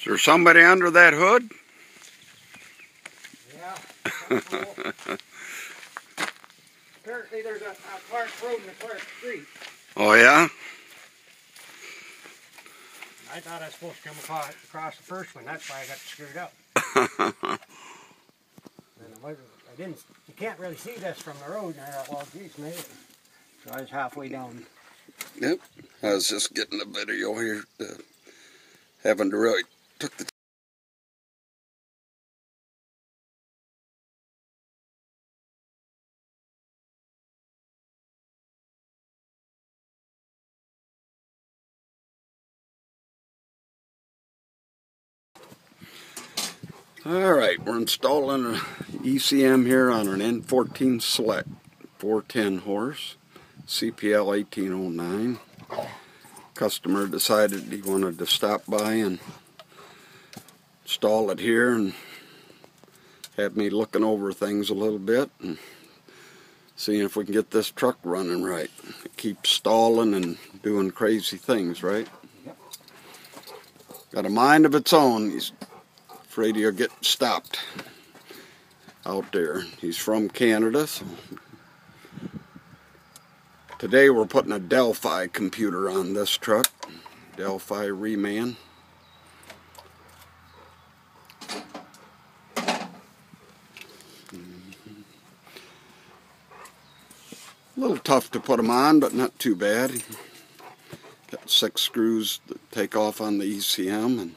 Is there somebody under that hood? Yeah. Apparently there's a Clark Road and a Clark Street. Oh yeah? I thought I was supposed to come across the first one. That's why I got screwed up. And I didn't. You can't really see this from the road. And I thought, well, geez, maybe. So I was halfway down. Yep. I was just getting a video here. Having to really took the. Alright, we're installing an ECM here on an N14 Select 410 horse, CPL 1809. Customer decided he wanted to stop by and install it here and have me looking over things a little bit and seeing if we can get this truck running right. It keeps stalling and doing crazy things, right? Yep. Got a mind of its own. He's afraid he'll get stopped out there. He's from Canada, so today we're putting a Delphi computer on this truck. Delphi Reman. A little tough to put them on, but not too bad. Got 6 screws that take off on the ECM and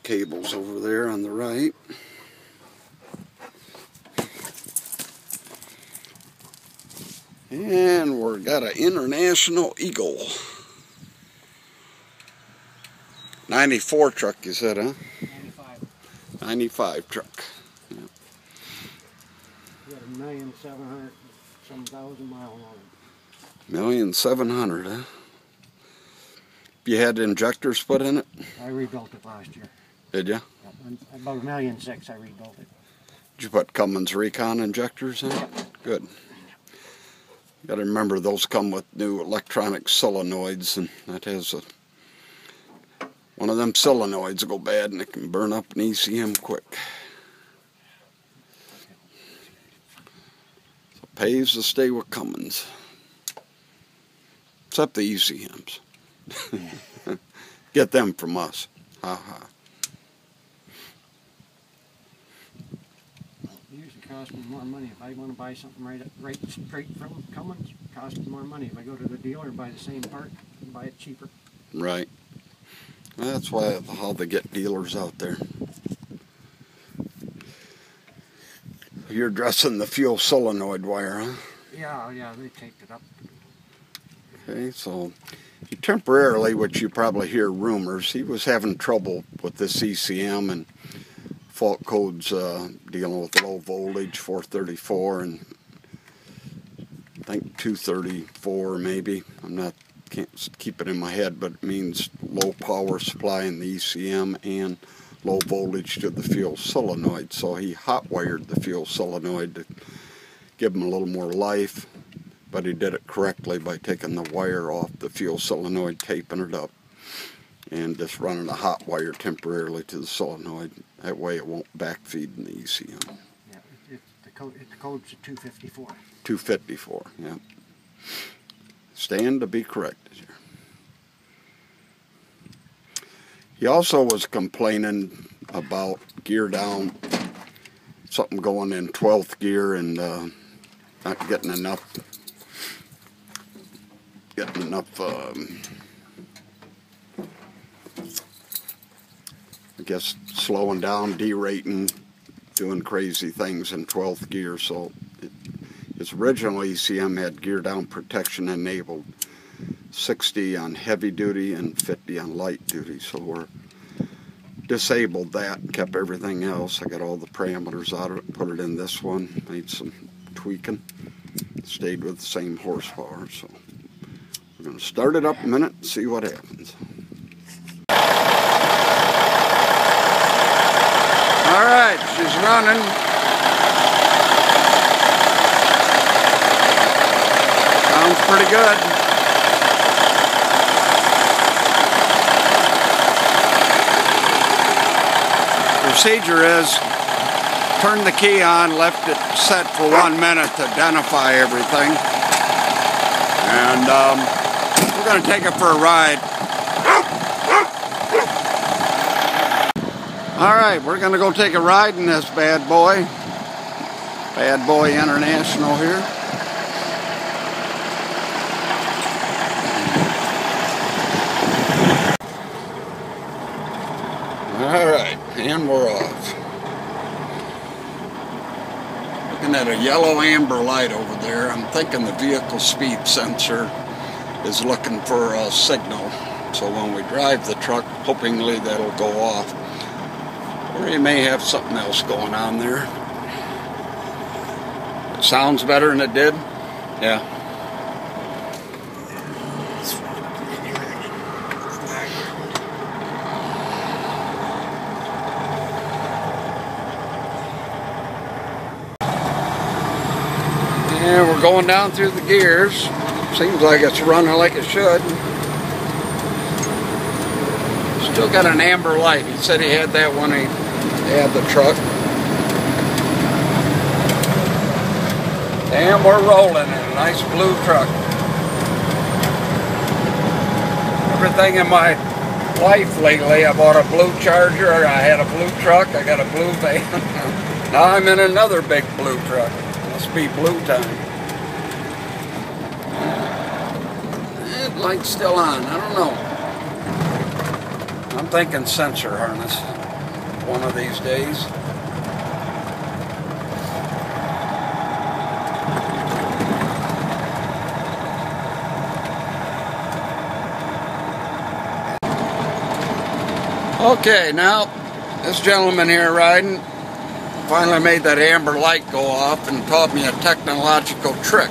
cables over there on the right. And we've got an International Eagle 94 truck, you said, huh? 95 truck. Yeah. Got 1,700,000 miles on it. 1,700,000, huh? You had injectors put in it? I rebuilt it last year. Did you? About 1.6 million I rebuilt it. Did you put Cummins Recon injectors in it? Good. You got to remember those come with new electronic solenoids, and that has one of them solenoids will go bad and it can burn up an ECM quick. So it pays to stay with Cummins. Except the ECMs. Get them from us. Ha ha. Cost me more money if I want to buy something right straight from Cummins. It costs me more money if I go to the dealer and buy the same part and buy it cheaper. Right. Well, that's why how they get dealers out there. You're dressing the fuel solenoid wire, huh? Yeah, they taped it up. Okay, so he temporarily, which you probably hear rumors, he was having trouble with this ECM and fault codes dealing with low voltage 434 and I think 234 maybe. Can't keep it in my head, but it means low power supply in the ECM and low voltage to the fuel solenoid. So he hot wired the fuel solenoid to give him a little more life, but he did it correctly by taking the wire off the fuel solenoid, taping it up, and just running a hot wire temporarily to the solenoid. That way it won't backfeed in the ECM. Yeah, the code's a 254. 254, yeah. Stand to be corrected here. He also was complaining about gear down, something going in 12th gear and not getting enough I guess slowing down, derating, doing crazy things in 12th gear. So his original ECM had gear down protection enabled, 60 on heavy duty and 50 on light duty. So we're disabled that and kept everything else. I got all the parameters out of it, put it in this one, made some tweaking, stayed with the same horsepower. So we're going to start it up in a minute and see what happens. Alright, she's running. Sounds pretty good. procedure is turn the key on, left it set for 1 minute to identify everything, and we're going to take it for a ride. Alright, we're going to go take a ride in this bad boy. Bad Boy International here. Alright, and we're off. Looking at a yellow amber light over there. I'm thinking the vehicle speed sensor is looking for a signal. So when we drive the truck, hopingly that'll go off. Or you may have something else going on there. It sounds better than it did? Yeah. And we're going down through the gears. Seems like it's running like it should. Still got an amber light. He said he had that when he had the truck. And we're rolling in a nice blue truck. Everything in my life lately, I bought a blue Charger, I had a blue truck, I got a blue van. Now I'm in another big blue truck. Must be blue time. That light's still on, I don't know. I'm thinking sensor harness one of these days. Okay, now this gentleman here riding finally made that amber light go off and taught me a technological trick.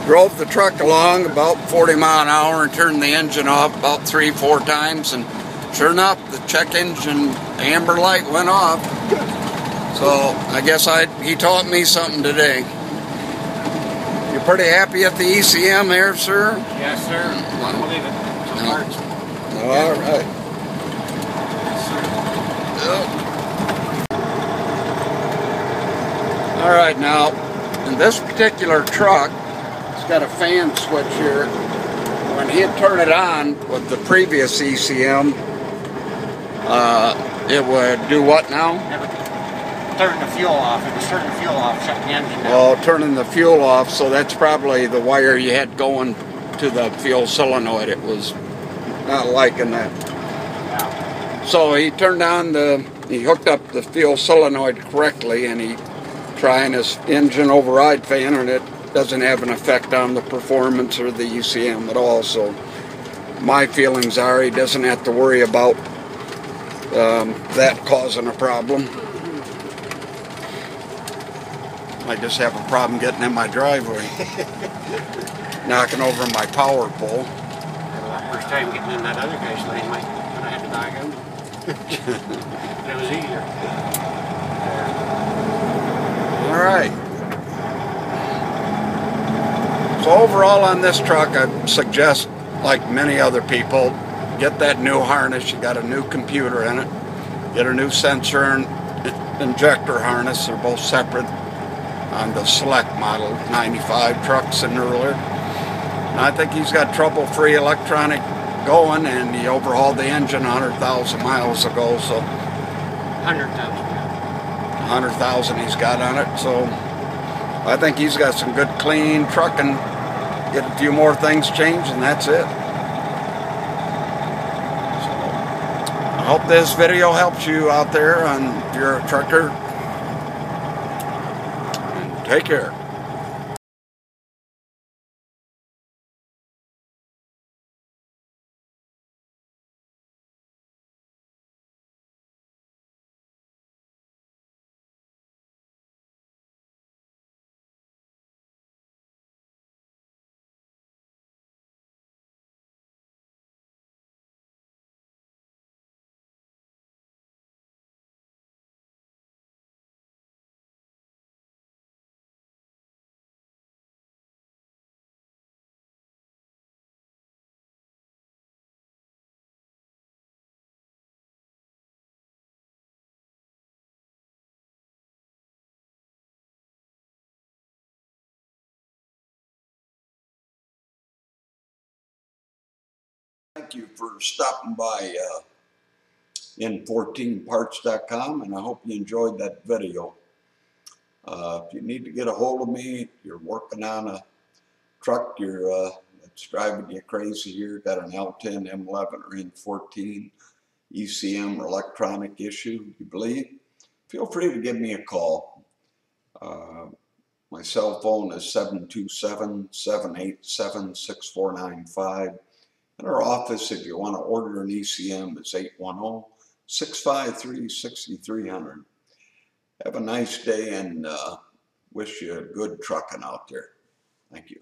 Drove the truck along about 40 miles an hour and turned the engine off about 3-4 times, and sure enough, the check engine amber light went off. So I guess he taught me something today. You pretty happy at the ECM there, sir? Yes, sir. I believe it. Some parts. All right. All right, now in this particular truck, it's got a fan switch here. When he'd turn it on with the previous ECM, it would do what now? It would turn the fuel off. It was turning the fuel off, shutting the engine down. Oh, turning the fuel off, so that's probably the wire you had going to the fuel solenoid. It was not liking that. Yeah. So he turned on he hooked up the fuel solenoid correctly, and he trying his engine override fan, and it doesn't have an effect on the performance or the ECM at all. So my feelings are he doesn't have to worry about that causing a problem. I just have a problem getting in my driveway, knocking over my power pole. First time getting in that other guy's lane, when I had to back out. It was easier. All right. So overall on this truck, I suggest, like many other people, get that new harness. You got a new computer in it. Get a new sensor and injector harness. They're both separate on the Select model 95 trucks and earlier. And I think he's got trouble-free electronic going, and he overhauled the engine 100,000 miles ago. So 100,000. 100,000 he's got on it. So I think he's got some good clean trucking. Get a few more things changed, and that's it. I hope this video helps you out there if you're a trucker. And take care. thank you for stopping by N14parts.com, and I hope you enjoyed that video. If you need to get a hold of me, you're working on a truck that's driving you crazy here, got an L10, M11, or N14 ECM or electronic issue, you believe, feel free to give me a call. My cell phone is 727-787-6495. And our office, if you want to order an ECM, is 810-653-6300. Have a nice day, and wish you good trucking out there. Thank you.